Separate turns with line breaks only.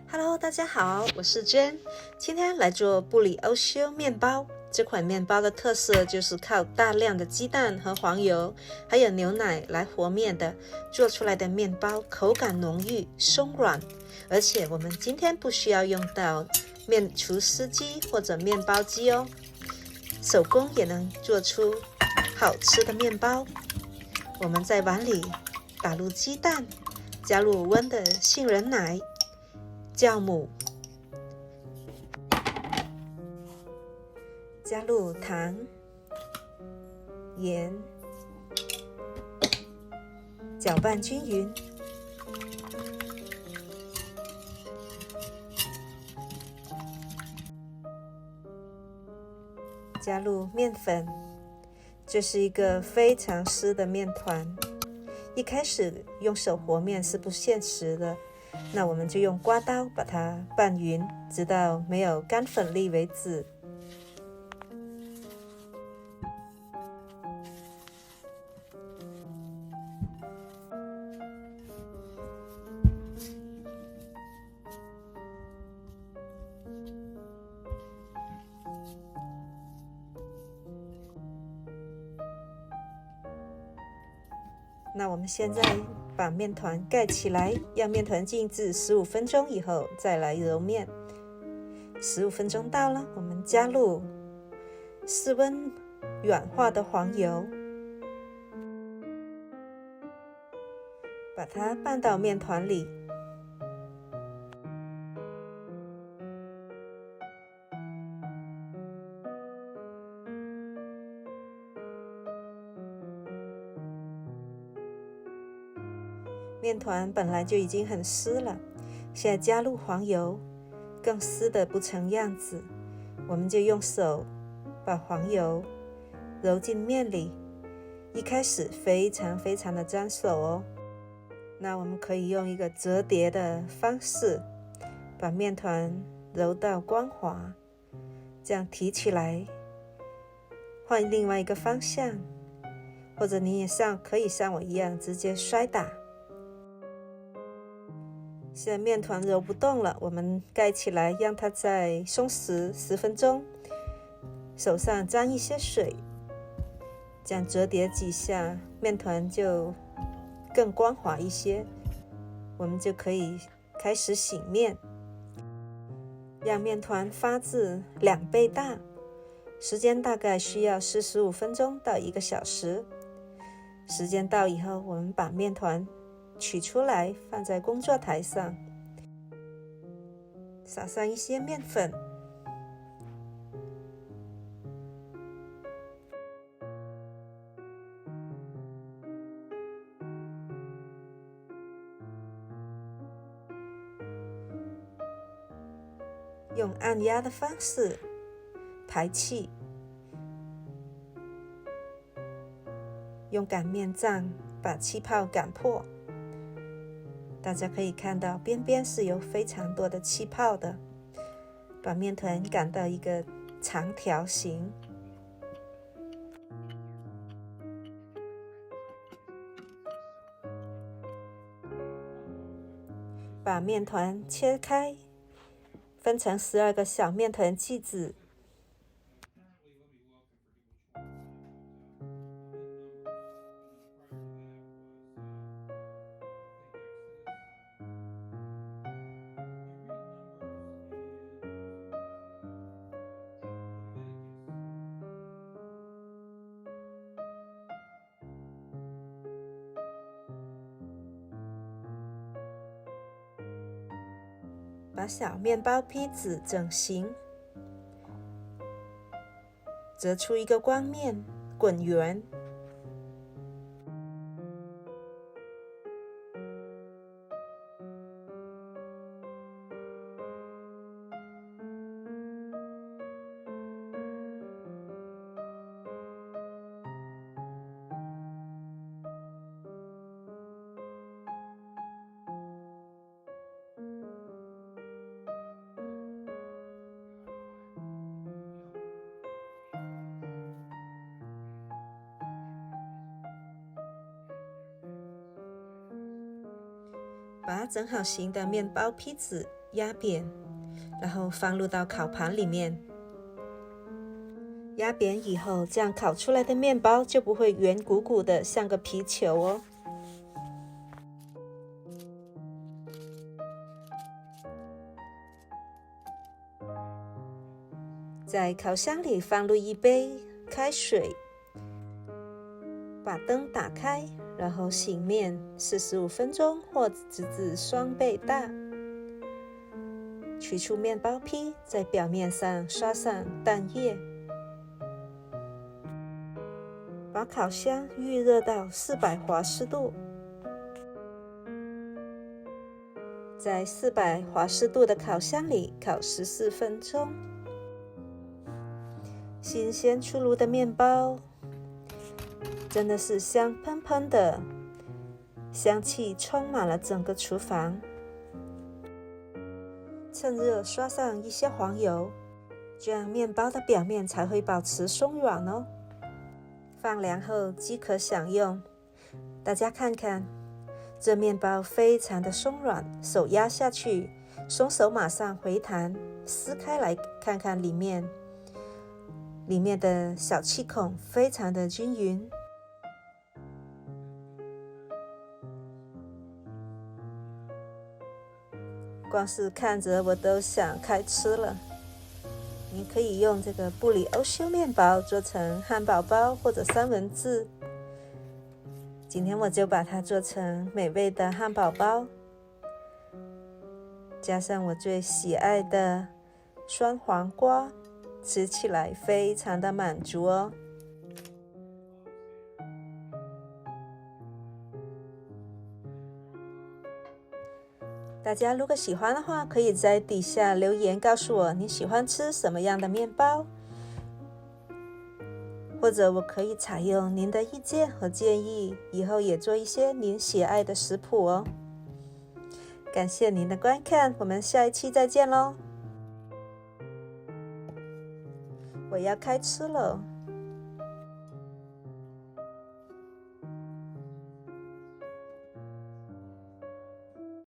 Hello， 大家好，我是 Jen， 今天来做布里欧修面包。这款面包的特色就是靠大量的鸡蛋和黄油，还有牛奶来和面的，做出来的面包口感浓郁、松软，而且我们今天不需要用到面厨师机或者面包机哦，手工也能做出好吃的面包。我们在碗里打入鸡蛋，加入温的杏仁奶、酵母，加入糖、盐，搅拌均匀。加入面粉，这是一个非常湿的面团。一开始用手和面是不现实的，那我们就用刮刀把它拌匀，直到没有干粉粒为止。那我们现在把面团盖起来，让面团静置15分钟以后再来揉面。15分钟到了，我们加入室温软化的黄油，把它拌到面团里。面团本来就已经很湿了，现在加入黄油，更湿的不成样子。我们就用手把黄油揉进面里，一开始非常的沾手哦。那我们可以用一个折叠的方式，把面团揉到光滑，这样提起来，换另外一个方向，或者你也可以像我一样直接摔打。现在面团揉不动了，我们盖起来，让它再松弛10分钟。手上沾一些水，这样折叠几下，面团就更光滑一些。我们就可以开始醒面，让面团发至2倍大，时间大概需要45分钟到1个小时。时间到以后，我们把面团取出来，放在工作台上，撒上一些面粉，用按压的方式排气，用擀面杖把气泡擀破。大家可以看到边边是有非常多的气泡的，把面团擀到一个长条形。把面团切开，分成12个小面团剂子。把小面包坯子整形，折出一个光面，滚圆。把整好型的面包坯子压扁，然后放入到烤盘里面。压扁以后，这样烤出来的面包就不会圆鼓鼓的，像个皮球哦。在烤箱里放入一杯开水，把灯打开，然后醒面45分钟或直至双倍大。取出面包坯，在表面上刷上蛋液，把烤箱预热到400华氏度，在400华氏度的烤箱里烤14分钟。新鲜出炉的面包真的是香喷喷的，香气充满了整个厨房。趁热刷上一些黄油，这样面包的表面才会保持松软哦。放凉后即可享用。大家看看，这面包非常的松软，手压下去，松手马上回弹，撕开来看看里面的小气孔非常的均匀。光是看着我都想开吃了。你可以用这个布里欧修面包做成汉堡包或者三文治。今天我就把它做成美味的汉堡包，加上我最喜爱的酸黄瓜，吃起来非常的满足哦。大家如果喜欢的话，可以在底下留言告诉我你喜欢吃什么样的面包，或者我可以采用您的意见和建议，以后也做一些您喜爱的食谱哦。感谢您的观看，我们下一期再见咯。我要开吃了。